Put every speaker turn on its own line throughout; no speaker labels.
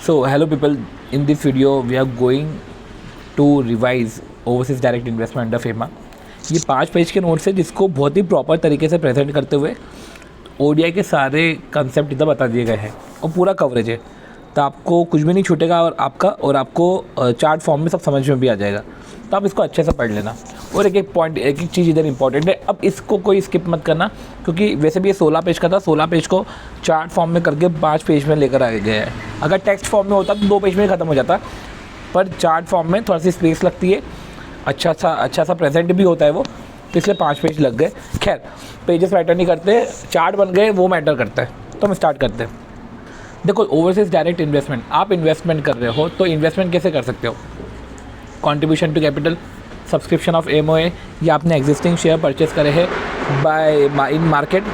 So hello people, in this video we are going to revise overseas direct investment under FEMA। ये 5 page के notes है जिसको बहुत ही proper तरीके से प्रेजेंट करते हुए ओडीआई के सारे कंसेप्ट इधर बता दिए गए हैं और पूरा कवरेज है, तो आपको कुछ भी नहीं छूटेगा और आपको चार्ट फॉर्म में सब समझ में भी आ जाएगा। तो आप इसको अच्छे से पढ़ लेना और एक एक चीज़ इधर इंपॉर्टेंट है। अब इसको कोई स्किप मत करना क्योंकि वैसे भी ये 16 पेज का था, 16 पेज को चार्ट फॉर्म में करके 5 पेज में लेकर आ गया है। अगर टेक्स्ट फॉर्म में होता तो 2 पेज में ख़त्म हो जाता, पर चार्ट फॉर्म में थोड़ा सी स्पेस लगती है, अच्छा सा प्रेजेंट भी होता है वो, तो इसलिए 5 पेज लग गए। खैर, पेजेस मैटर नहीं करते, चार्ट बन गए वो मैटर करता है। तो हम स्टार्ट करते हैं। देखो, ओवरसीज डायरेक्ट इन्वेस्टमेंट, आप इन्वेस्टमेंट कर रहे हो तो इन्वेस्टमेंट कैसे कर सकते हो? Contribution to capital, subscription of MOA, या आपने एग्जिस्टिंग शेयर परचेस करे हैं बाय इन मार्केट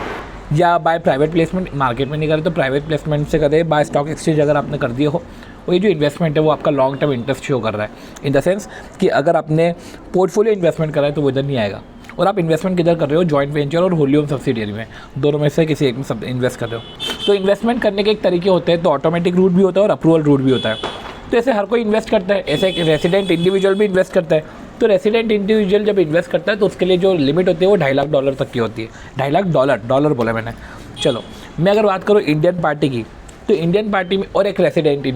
या बाय प्राइवेट प्लेसमेंट। मार्केट में नहीं करे तो प्राइवेट प्लेसमेंट से करे, बाय स्टॉक एक्सचेंज अगर आपने कर दिए हो। और ये जो इन्वेस्टमेंट है वो आपका लॉन्ग टर्म इंटरेस्ट शो कर रहा है, इन द सेंस कि अगर आपने पोर्टफोलियो इन्वेस्टमेंट करा है तो वो इधर नहीं आएगा। और आप इन्वेस्टमेंट किधर कर रहे हो? जॉइंट वेंचर और होली ओन सब्सिडियरी में, दोनों में से किसी एक में सब इन्वेस्ट कर रहे हो। तो इन्वेस्टमेंट करने के एक तरीके होते हैं, तो ऑटोमेटिक रूट भी होता है और अप्रूवल रूट भी होता है। तो ऐसे हर कोई इन्वेस्ट करता है, ऐसे एक रेसिडेंट इंडिविजुअल भी इन्वेस्ट करता है। तो रेसिडेंट इंडिविजुअल जब इन्वेस्ट करता है तो उसके लिए जो लिमिट होती है वो $2.5 लाख तक की होती है। $2.5 बोला मैंने। चलो, मैं अगर बात करूँ इंडियन पार्टी की, तो इंडियन पार्टी में और एक रेसिडेंट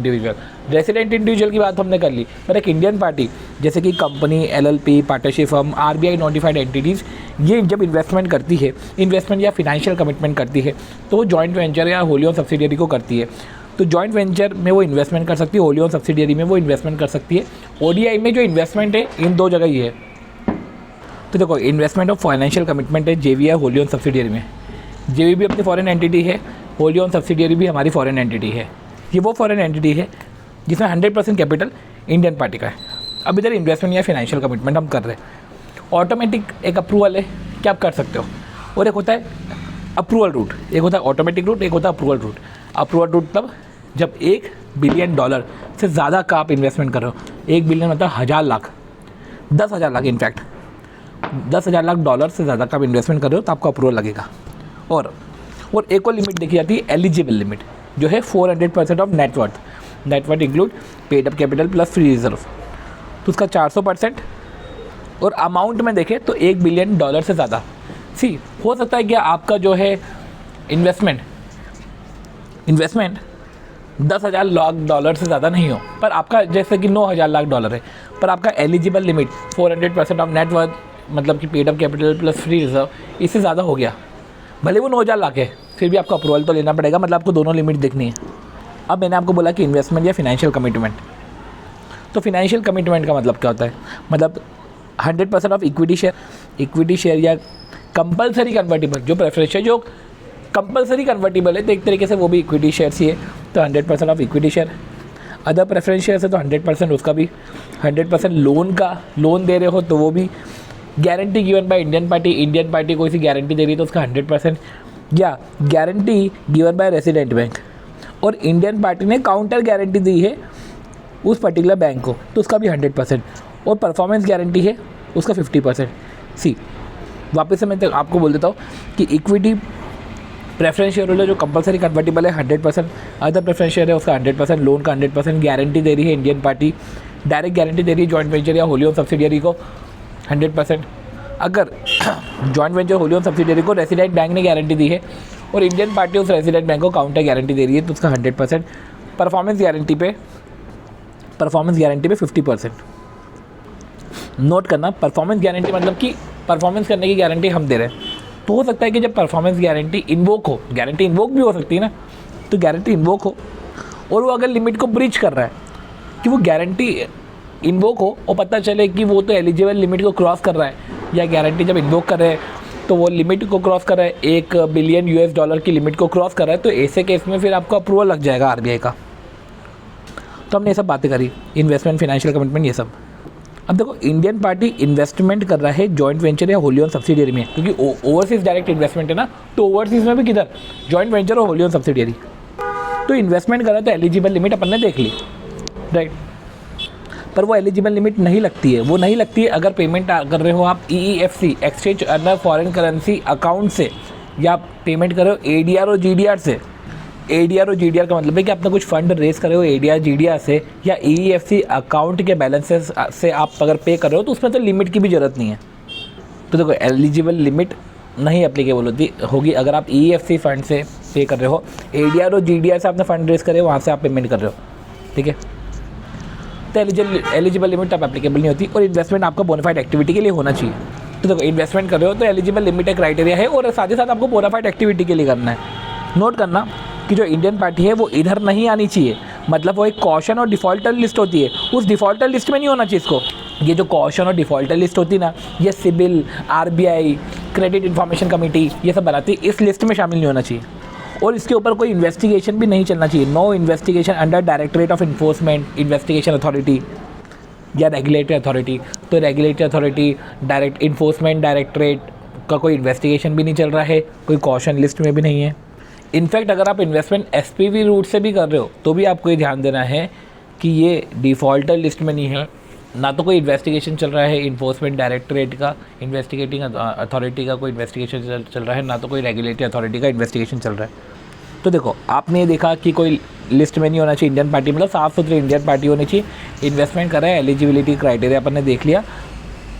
इंडिविजुअल की बात हमने कर ली, पर एक इंडियन पार्टी जैसे कि company, LLP, partnership firm, RBI notified entities, ये जब इन्वेस्टमेंट करती है, इन्वेस्टमेंट या फिनेंशियल कमिटमेंट करती है, तो वो जॉइंट वेंचर या होली ओन सब्सिडियरी को करती है। तो जॉइंट वेंचर में वो इन्वेस्टमेंट कर सकती है, होली ओन सब्सिडियरी में वो इन्वेस्टमेंट कर सकती है। ओडीआई में जो इन्वेस्टमेंट है इन 2 जगह ही है। तो देखो, इन्वेस्टमेंट ऑफ फाइनेंशियल कमिटमेंट है जेवी या होली ओन सब्सिडियरी में। जेवी भी अपनी फॉरेन एंटिटी है, होली ओन सब्सिडियरी भी हमारी फॉरेन एंटिटी है। ये वो फॉरेन एंटिटी है जिसमें 100% कैपिटल इंडियन पार्टी का है। अब इधर इन्वेस्टमेंट या फिनेंशियल कमिटमेंट हम कर रहे हैं। ऑटोमेटिक एक अप्रूवल है कि आप कर सकते हो, और एक होता है अप्रूवल रूट, एक होता है ऑटोमेटिक रूट, एक होता है अप्रूवल रूट। अप्रूवल रूट तब जब $1 बिलियन से ज़्यादा का आप इन्वेस्टमेंट कर रहे हो। 1 बिलियन मतलब 1000 लाख, 10,000 लाख, इनफैक्ट $10,000 लाख से ज़्यादा का आप इन्वेस्टमेंट कर रहे हो तो आपको अप्रूवल लगेगा। और एक और लिमिट देखी जाती है, एलिजिबल लिमिट, जो है 400% of net worth include paid up capital plus free reserve, तो उसका 400%। और अमाउंट में देखें तो $1 बिलियन से ज़्यादा। हो सकता है कि आपका जो है इन्वेस्टमेंट $10,000 लाख से ज़्यादा नहीं हो, पर आपका जैसे कि $9,000 लाख है, पर आपका एलिजिबल लिमिट 400% ऑफ नेटवर्थ, मतलब कि paid up capital plus free reserve, इससे ज़्यादा हो गया। भले वो 9,000 लाख है, फिर भी आपको अप्रूवल तो लेना पड़ेगा, मतलब आपको दोनों लिमिट देखनी है। अब मैंने आपको बोला कि इन्वेस्टमेंट या फिनेंशियल कमिटमेंट, तो फिनेंशियल कमिटमेंट का मतलब क्या होता है? मतलब 100% ऑफ इक्विटी शेयर या कंपलसरी कन्वर्टिबल, जो प्रेफरेंस है, जो कंपलसरी कन्वर्टिबल है, तो एक तरीके से वो भी इक्विटी शेयर्स ही है, तो 100% of equity share. Other preference share है तो 100% उसका भी। 100% लोन दे रहे हो तो वो भी। Guarantee given by Indian party कोई सी गारंटी दे रही है तो उसका 100%, या guarantee given by resident bank, और इंडियन पार्टी ने काउंटर गारंटी दी है उस पर्टिकुलर बैंक को, तो उसका भी 100%। और परफॉर्मेंस गारंटी है उसका 50%। वापस से मैं तो आपको बोल देता हूँ कि इक्विटी प्रेफरेंस शेयर होल्डर जो कंपलसरी कन्वर्टिबल है 100%, अदर प्रेफरेंस शेयर है उसका 100%, लोन का 100%, गारंटी दे रही है इंडियन पार्टी, डायरेक्ट गारंटी दे रही है जॉइंट वेंचर या होली ओन सब्सिडियरी को 100%। अगर joint venture wholly own subsidiary को रेसिडेंट बैंक ने गारंटी दी है और इंडियन पार्टी उस रेसिडेंट बैंक को काउंटर गारंटी दे रही है तो उसका 100%। परफॉर्मेंस गारंटी पे 50%। नोट करना, परफॉर्मेंस गारंटी मतलब कि परफॉर्मेंस करने की गारंटी हम दे रहे हैं। तो हो सकता है कि जब परफॉर्मेंस गारंटी इन्वोक हो, गारंटी इन्वोक भी हो सकती है ना, तो गारंटी इन्वोक हो और वो अगर लिमिट को ब्रीच कर रहा है, कि वो गारंटी इन्वोक हो और पता चले कि वो तो एलिजिबल लिमिट को क्रॉस कर रहा है, या गारंटी जब इन्वोक कर रहे हैं तो वो लिमिट को क्रॉस कर रहा है, $1 बिलियन की लिमिट को क्रॉस कर रहा है, तो ऐसे केस में फिर आपको अप्रूवल लग जाएगा आरबीआई का। तो हमने ये सब बातें करी, इन्वेस्टमेंट, फिनेंशियल कमिटमेंट, ये सब। अब देखो, इंडियन पार्टी इन्वेस्टमेंट कर रहा है जॉइंट वेंचर या होली ओन सब्सिडियरी में, क्योंकि ओवरसीज डायरेक्ट इन्वेस्टमेंट है ना, तो ओवरसीज में भी किधर? जॉइंट वेंचर और होली ओन सब्सिडियरी। तो इन्वेस्टमेंट कर रहा है तो एलिजिबल लिमिट अपन ने देख ली, राइट, पर वो एलिजिबल लिमिट नहीं लगती है। वो नहीं लगती है अगर पेमेंट कर रहे हो आप EEFC, exchange earner foreign currency account से, या पेमेंट कर रहे हो ADR और GDR से, ADR और GDR का मतलब है कि आपने कुछ फंड रेस करे हो ADR GDR से या EEFC अकाउंट के बैलेंसेस से आप अगर पे कर रहे हो तो उसमें तो लिमिट की भी ज़रूरत नहीं है। तो देखो एलिजिबल लिमिट नहीं एप्लीकेबल होगी अगर आप EEFC फंड से पे कर रहे हो, ADR और GDR से आपने फंड रेस करे हो, वहाँ से आप पेमेंट कर रहे हो, ठीक है। तो एलिजिबल लिमिट आप एप्लीकेबल नहीं होती और इन्वेस्टमेंट आपका बोनाफाइड एक्टिविटी के लिए होना चाहिए। तो देखो इन्वेस्टमेंट कर रहे हो तो एलिजिबल लिमिट एक क्राइटेरिया है और साथ ही साथ आपको बोनाफाइड एक्टिविटी के लिए करना है। नोट करना कि जो इंडियन पार्टी है वो इधर नहीं आनी चाहिए, मतलब वो एक कॉशन और डिफ़ॉल्टर लिस्ट होती है, उस डिफ़ॉल्टर लिस्ट में नहीं होना चाहिए इसको। ये जो कॉशन और डिफ़ॉल्टर लिस्ट होती है ना, ये CIBIL, RBI, credit information committee ये सब बनाती है, इस लिस्ट में शामिल नहीं होना चाहिए। और इसके ऊपर कोई इन्वेस्टिगेशन भी नहीं चलना चाहिए। No investigation under directorate of enforcement investigation authority या रेगुलेटरी अथॉरिटी। तो regulatory authority, direct enforcement directorate का कोई इन्वेस्टिगेशन भी नहीं चल रहा है, कोई कॉशन लिस्ट में भी नहीं है। इनफैक्ट अगर आप इन्वेस्टमेंट SPV रूट से भी कर रहे हो तो भी आपको ये ध्यान देना है कि ये डिफ़ॉल्टर लिस्ट में नहीं है, ना तो कोई इन्वेस्टिगेशन चल रहा है इन्फोर्समेंट डायरेक्टरेट का, इन्वेस्टिगेटिंग अथॉरिटी का कोई इन्वेस्टिगेशन चल रहा है, ना तो कोई रेगुलेटरी अथॉरिटी का इन्वेस्टिगेशन चल रहा है। तो देखो आपने ये देखा कि कोई लिस्ट में नहीं होना चाहिए इंडियन पार्टी, मतलब साफ़ सुथरी इंडियन पार्टी होनी चाहिए। इन्वेस्टमेंट कर रहा है, एलिजिबिलिटी क्राइटेरिया अपन ने देख लिया।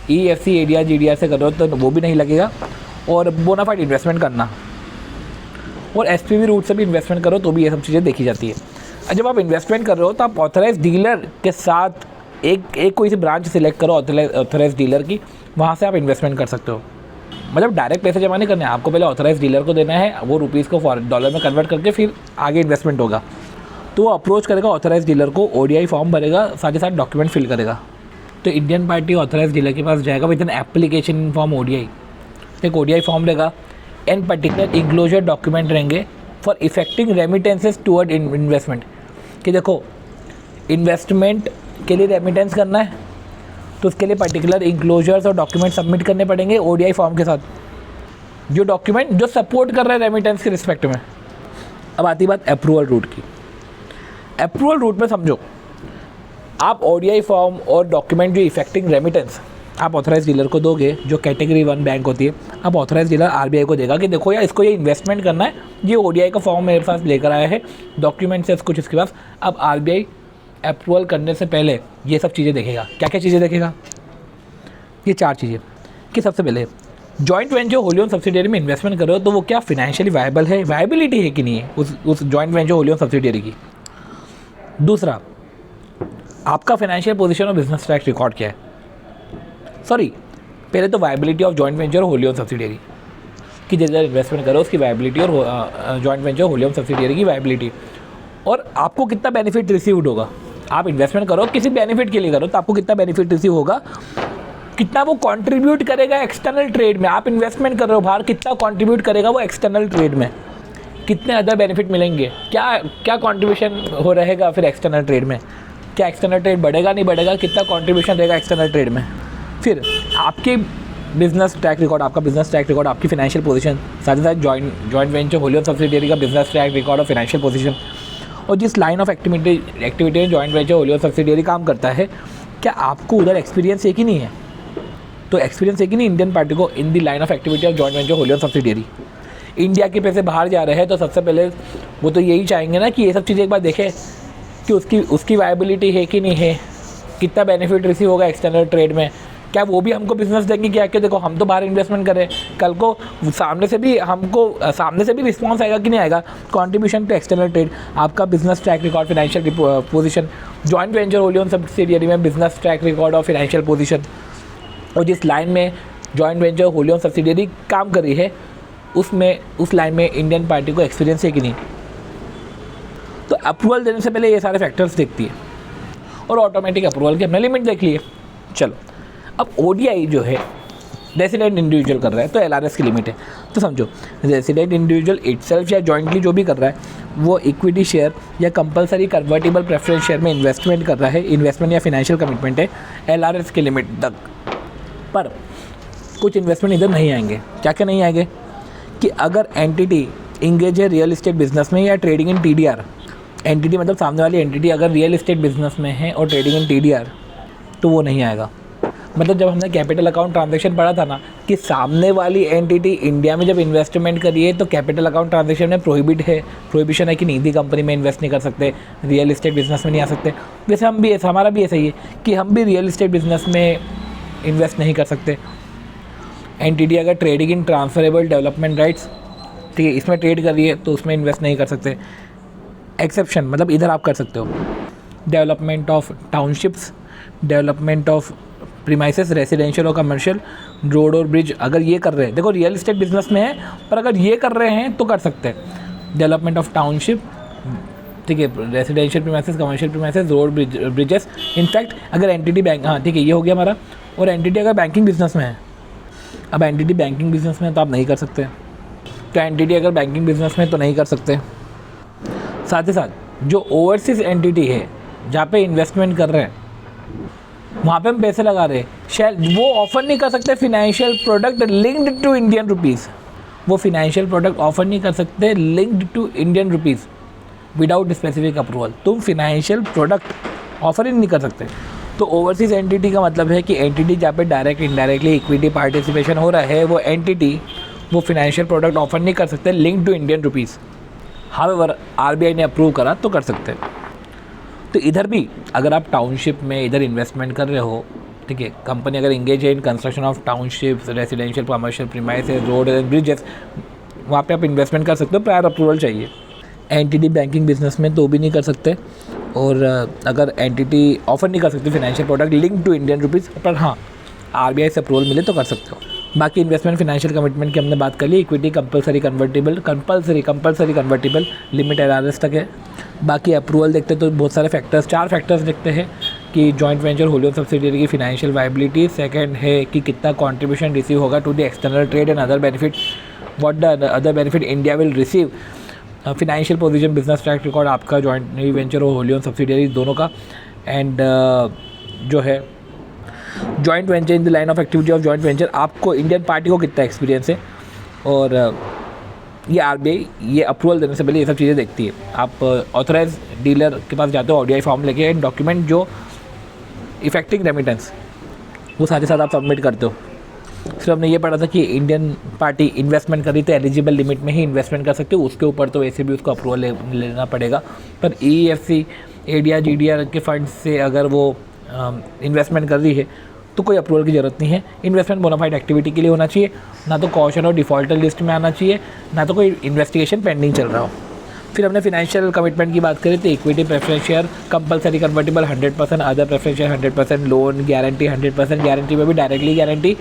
EEFC ADR GDR से कर रहे हो तो वो भी नहीं लगेगा, और बोनाफाइड इन्वेस्टमेंट करना और SPV रूट से भी इन्वेस्टमेंट करो तो भी ये सब चीज़ें देखी जाती है। जब आप इन्वेस्टमेंट कर रहे हो तो आप ऑथराइज डीलर के साथ एक कोई सी ब्रांच सिलेक्ट करो ऑथराइज डीलर की, वहाँ से आप इन्वेस्टमेंट कर सकते हो। मतलब डायरेक्ट पैसे जमा नहीं करने, आपको पहले ऑथराइज डीलर को देना है, वो रुपीज़ को डॉलर में कन्वर्ट करके फिर आगे इन्वेस्टमेंट होगा। तो वो अप्रोच करेगा ऑथराइज डीलर को, ODI फॉर्म भरेगा, साथ ही साथ डॉक्यूमेंट फिल करेगा। तो इंडियन पार्टी ऑथराइज डीलर के पास जाएगा with an application form ODI, एक ODI फॉर्म रहेगा, एंड पर्टिकुलर इंक्लोजर डॉक्यूमेंट रहेंगे for effecting remittances toward investment. कि देखो इन्वेस्टमेंट के लिए रेमिटेंस करना है तो उसके लिए पर्टिकुलर इंक्लोजर्स और डॉक्यूमेंट सबमिट करने पड़ेंगे ODI फॉर्म के साथ, जो डॉक्यूमेंट जो सपोर्ट कर रहा है रेमिटेंस के रिस्पेक्ट में। अब आती बात अप्रूवल रूट की। अप्रूवल रूट में समझो आप ODI फॉर्म और डॉक्यूमेंट जो इफेक्टिंग रेमिटेंस आप ऑथराइज डीलर को दोगे, जो कैटेगरी 1 बैंक होती है, अब ऑथराइज डीलर RBI को देगा कि देखो यार इसको ये इन्वेस्टमेंट करना है, ये ODI का फॉर्म मेरे पास लेकर आया है, डॉक्यूमेंट्स है कुछ इसके पास। अब RBI अप्रूवल करने से पहले ये सब चीज़ें देखेगा। क्या क्या चीज़ें देखेगा? ये 4 चीज़ें कि सबसे पहले joint venture wholly own subsidiary में इन्वेस्टमेंट करो तो वो क्या फिनेंशियली वायबल है, वायबिलिटी है कि नहीं है उस joint venture wholly own subsidiary की। दूसरा, आपका फाइनेंशियल पोजीशन और बिजनेस ट्रैक रिकॉर्ड क्या है। सॉरी, पहले तो viability of joint venture wholly own subsidiary कि जिधर इन्वेस्टमेंट करो उसकी वायबिलिटी और joint venture wholly own subsidiary की वायबिलिटी, और आपको कितना बेनिफिट रिसीव्ड होगा। आप इन्वेस्टमेंट करो किसी बेनिफिट के लिए करो तो आपको कितना बेनिफिट रिसीव होगा, कितना वो कंट्रीब्यूट करेगा एक्सटर्नल ट्रेड में। आप इन्वेस्टमेंट कर रहे हो बाहर, कितना कंट्रीब्यूट करेगा वो एक्सटर्नल ट्रेड में, कितने अदर बेनिफिट मिलेंगे, क्या क्या कंट्रीब्यूशन हो रहेगा फिर एक्सटर्नल ट्रेड में, क्या एक्सटर्नल ट्रेड बढ़ेगा नहीं बढ़ेगा, कितना कंट्रीब्यूशन रहेगा एक्सटर्नल ट्रेड में। फिर आपके बिजनेस ट्रैक रिकॉर्ड, आपका बिजनेस ट्रैक रिकॉर्ड, आपकी फाइनेंशियल पोजीशन, साथ ही साथ joint venture wholly own subsidiary का बिजनेस ट्रैक रिकॉर्ड और फाइनेंशियल पोजीशन, और जिस लाइन ऑफ एक्टिविटी में joint venture wholly own subsidiary काम करता है, क्या आपको उधर एक्सपीरियंस है कि नहीं है। तो एक्सपीरियंस है कि नहीं इंडियन पार्टी को in the line of activity of joint venture wholly own subsidiary. India के पैसे बाहर जा रहे हैं तो सबसे पहले वो तो यही चाहेंगे ना कि ये सब चीज़ें एक बार देखें कि उसकी वायबिलिटी है कि नहीं है, कितना बेनिफिट रिसीव होगा एक्सटर्नल ट्रेड में, क्या वो भी हमको बिजनेस देंगे क्या, कि देखो हम तो बाहर इन्वेस्टमेंट करें, कल को सामने से भी रिस्पॉन्स आएगा कि नहीं आएगा, कंट्रीब्यूशन टू एक्सटर्नल ट्रेड, आपका business track record, financial position, joint venture wholly own subsidiary में बिजनेस ट्रैक रिकॉर्ड और फाइनेंशियल पोजीशन, और जिस लाइन में joint venture wholly own subsidiary काम कर रही है उस लाइन में इंडियन पार्टी को एक्सपीरियंस है कि नहीं। तो अप्रूवल देने से पहले ये सारे फैक्टर्स देखती है, और ऑटोमेटिक अप्रूवल के हमने लिमिट देख लिए। चलो, अब ODI जो है रेसिडेंट इंडिविजुअल कर रहा है तो LRS की लिमिट है। तो समझो रेसिडेंट इंडिविजुअल इटसेल्फ या जॉइंटली जो भी कर रहा है वो इक्विटी शेयर या कंपलसरी कन्वर्टेबल प्रेफरेंस शेयर में इन्वेस्टमेंट कर रहा है, इन्वेस्टमेंट या फाइनेंशियल कमिटमेंट है LRS की लिमिट तक। पर कुछ इन्वेस्टमेंट इधर नहीं आएंगे। क्या क्या नहीं आएंगे कि अगर एंटिटी इंगेज है रियल इस्टेट बिजनेस में या ट्रेडिंग इन TDR, एंटिटी मतलब सामने वाली एंटिटी अगर रियल इस्टेट बिजनेस में है और ट्रेडिंग इन TDR तो वो नहीं आएगा। मतलब जब हमने कैपिटल अकाउंट ट्रांजैक्शन पढ़ा था ना कि सामने वाली एंटिटी इंडिया में जब इन्वेस्टमेंट करिए तो कैपिटल अकाउंट ट्रांजैक्शन में प्रोहिबिशन है कि निजी कंपनी में इन्वेस्ट नहीं कर सकते, रियल इस्टेट बिजनेस में नहीं आ सकते। वैसे हम भी ऐसा, हमारा भी ऐसा ही है कि हम भी रियल इस्टेट बिजनेस में इन्वेस्ट नहीं कर सकते। एंटिटी अगर trading in transferable development rights, ठीक है, इसमें ट्रेड कर रही है तो उसमें इन्वेस्ट नहीं कर सकते। एक्सेप्शन मतलब इधर आप कर सकते हो, development of townships, development of premises residential और कमर्शियल, रोड और ब्रिज, अगर ये कर रहे हैं, देखो रियल इस्टेट बिजनेस में है पर अगर ये कर रहे हैं तो कर सकते हैं। डेवलपमेंट ऑफ टाउनशिप, ठीक है, residential premises, commercial premises, road bridges. In fact अगर एंटिटी बैंक, हाँ ठीक है, ये हो गया हमारा। और एंटिटी अगर बैंकिंग बिजनेस में है, अब एंटिटी बैंकिंग बिजनेस में तो आप नहीं कर सकते, तो एंटिटी अगर बैंकिंग बिजनेस में तो नहीं कर सकते। साथ ही साथ जो ओवरसीज एंटिटी है जहाँ पे इन्वेस्टमेंट कर रहे हैं, वहाँ पे हम पैसे लगा रहे हैं, वो ऑफर नहीं कर सकते financial product linked to Indian rupees. वो फिनेंशियल प्रोडक्ट ऑफर नहीं कर सकते linked to Indian rupees without specific approval. तुम फिनेंशियल प्रोडक्ट ऑफर ही नहीं कर सकते। तो ओवरसीज एंटिटी का मतलब है कि एंटिटी जहाँ पे डायरेक्ट इनडायरेक्टली इक्विटी पार्टिसिपेशन हो रहा है, वो एंटिटी वो फिनेंशियल प्रोडक्ट ऑफर नहीं कर सकते link to Indian rupees. However RBI ने अप्रूव करा तो कर सकते हैं। तो इधर भी अगर आप टाउनशिप में इधर इन्वेस्टमेंट कर रहे हो, ठीक है, कंपनी अगर इंगेज है in construction of townships, residential, commercial premises, road and bridges, वहाँ पे आप इन्वेस्टमेंट कर सकते हो, प्रायर अप्रूवल चाहिए। एंटिटी बैंकिंग बिजनेस में तो भी नहीं कर सकते, और अगर एंटिटी ऑफर नहीं कर सकते financial product link to Indian rupees, पर हाँ आरबीआई से अप्रूवल मिले तो कर सकते हो। बाकी इन्वेस्टमेंट फाइनेंशियल कमिटमेंट की हमने बात कर ली। इक्विटी कंपलसरी कन्वर्टेबल लिमिट एरआरएस तक है। बाकी अप्रूवल देखते तो बहुत सारे फैक्टर्स, 4 फैक्टर्स देखते हैं कि joint venture wholly own subsidiary की फाइनेंशियल वायबिलिटी, सेकंड है कि कितना कंट्रीब्यूशन रिसीव होगा to the external trade and other benefit, what the other benefit India will receive, financial position, business track record आपका joint venture और wholly own subsidiary दोनों का, and जो है joint venture in the line of activity of joint venture, आपको Indian party को कितना experience है। और ये आरबीआई ये अप्रूवल देने से पहले ये सब चीज़ें देखती है। आप ऑथराइज डीलर के पास जाते हो, ऑडीआई फॉर्म लेके एंड डॉक्यूमेंट जो इफेक्टिंग रेमिटेंस वो साथ ही साथ आप सबमिट करते हो। फिर हमने ये पढ़ा था कि इंडियन पार्टी इन्वेस्टमेंट करी तो एलिजिबल लिमिट में ही इन्वेस्टमेंट कर सकते हो, उसके ऊपर तो वैसे भी उसको अप्रूवल लेना पड़ेगा। पर ईएफसी, एडीआर, जीडीआर के फंड से अगर वो इन्वेस्टमेंट कर रही है तो कोई अप्रूवल की ज़रूरत नहीं है। इन्वेस्टमेंट बोनाफाइड एक्टिविटी के लिए होना चाहिए, ना तो कॉशन और डिफ़ॉल्टर लिस्ट में आना चाहिए, ना तो कोई इन्वेस्टिगेशन पेंडिंग चल रहा हो। फिर हमने फाइनेंशियल कमिटमेंट की बात करी तो equity preference share compulsory convertible 100%, other preference share 100%, loan guarantee 100%, guarantee में भी डायरेक्टली गारंटी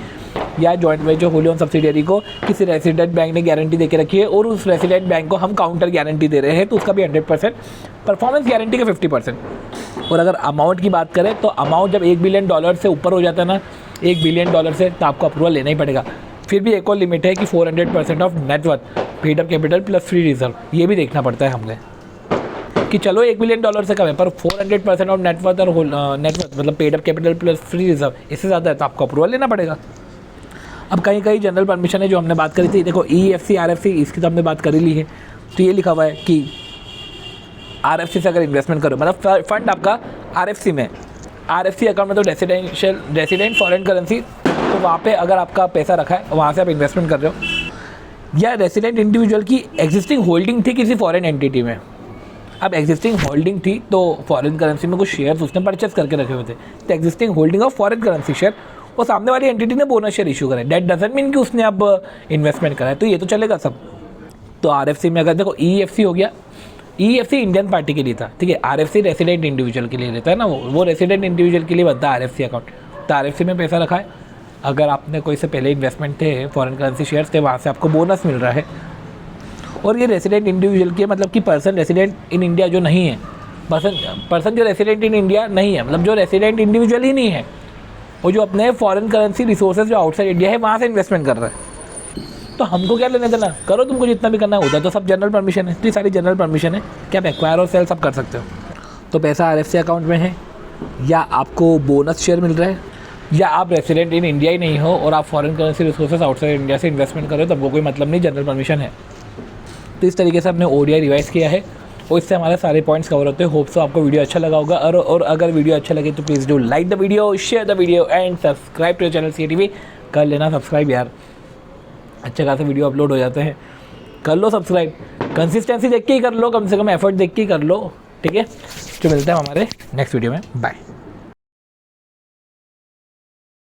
या joint venture wholly own subsidiary को किसी रेसिडेंट बैंक ने गारंटी दे के रखी है और उस रेसिडेंट बैंक को हम काउंटर गारंटी दे रहे हैं तो उसका भी 100%, परफॉर्मेंस गारंटी का 50%। और अगर अमाउंट की बात करें तो अमाउंट जब $1 बिलियन से ऊपर हो जाता है ना, $1 बिलियन से, तो आपको अप्रूवल लेना ही पड़ेगा। फिर भी एक और लिमिट है कि 400% of net worth, paid up capital plus free reserve, ये भी देखना पड़ता है हमने कि चलो $1 बिलियन से कम है पर 400% ऑफ नेटवर्थ और नेटवर्थ मतलब paid up capital plus free reserve इससे ज़्यादा है तो आपको अप्रूवल लेना पड़ेगा। अब कहीं कहीं जनरल परमिशन है जो हमने बात करी थी, देखो ईएफसी, आरएफसी, इसकी तो हमने बात कर ही ली है। तो ये लिखा हुआ है कि आरएफसी से अगर इन्वेस्टमेंट करो, मतलब फंड आपका आरएफसी में, आरएफसी अकाउंट में तो रेसिडेंट फॉरेन करेंसी, तो वहाँ पे अगर आपका पैसा रखा है वहाँ से आप इन्वेस्टमेंट कर रहे हो, या रेसिडेंट इंडिविजुअल की एग्जिस्टिंग होल्डिंग थी किसी फॉरेन एंटिटी में। अब एग्जिस्टिंग होल्डिंग थी तो फॉरेन करेंसी में कुछ शेयर्स उसने परचेस करके रखे हुए थे, तो existing holding of foreign currency share, और सामने वाली एंटिटी ने बोनस शेयर इशू करे, दैट डजंट मीन कि उसने अब इन्वेस्टमेंट करा है, तो ये तो चलेगा सब। तो आरएफसी में अगर देखो ईएफसी हो गया, ईएफसी इंडियन पार्टी के लिए था, ठीक है, आरएफसी रेसिडेंट इंडिविजुअल के लिए रहता है ना, वो रेसिडेंट इंडिविजुअल के लिए बनता है आरएफसी अकाउंट। तो आरएफसी में पैसा रखा है, अगर आपने कोई से पहले इन्वेस्टमेंट थे, फॉरेन करेंसी शेयर्स थे, वहाँ से आपको बोनस मिल रहा है। और ये रेसिडेंट इंडिविजुअल के मतलब कि पर्सन रेसिडेंट इन इंडिया जो नहीं है, पर्सन जो रेसिडेंट इन इंडिया नहीं है, मतलब जो रेसिडेंट इंडिविजुअल ही नहीं है, और जो अपने फॉरेन करेंसी रिसोर्सेज जो आउटसाइड इंडिया है वहाँ से इन्वेस्टमेंट कर रहा है। तो हमको क्या लेने देना, करो तुमको जितना भी करना होता है, तो सब जनरल परमिशन है, इतनी सारी जनरल परमिशन है कि आप एक्वायर और सेल सब कर सकते हो। तो पैसा आरएफसी अकाउंट में है, या आपको बोनस शेयर मिल रहा है, या आप रेसिडेंट इन इंडिया ही नहीं हो और आप foreign currency resources outside India से इन्वेस्टमेंट कर रहे हो, तब वो कोई मतलब नहीं, जनरल परमिशन है। तो इस तरीके से हमने ओडीआई रिवाइज़ किया है। और इससे हमारे सारे पॉइंट्स कवर होते हैं। होप सो आपको वीडियो अच्छा लगा होगा, और अगर वीडियो अच्छा लगे तो please do like the video, share the video and subscribe to channel CATV। कर लेना सब्सक्राइब यार, अच्छे खासे वीडियो अपलोड हो जाते हैं, कर लो सब्सक्राइब। कंसिस्टेंसी देख के ही कर लो, कम से कम एफर्ट देख के ही कर लो, ठीक है। तो मिलते हैं हमारे नेक्स्ट वीडियो में, बाय।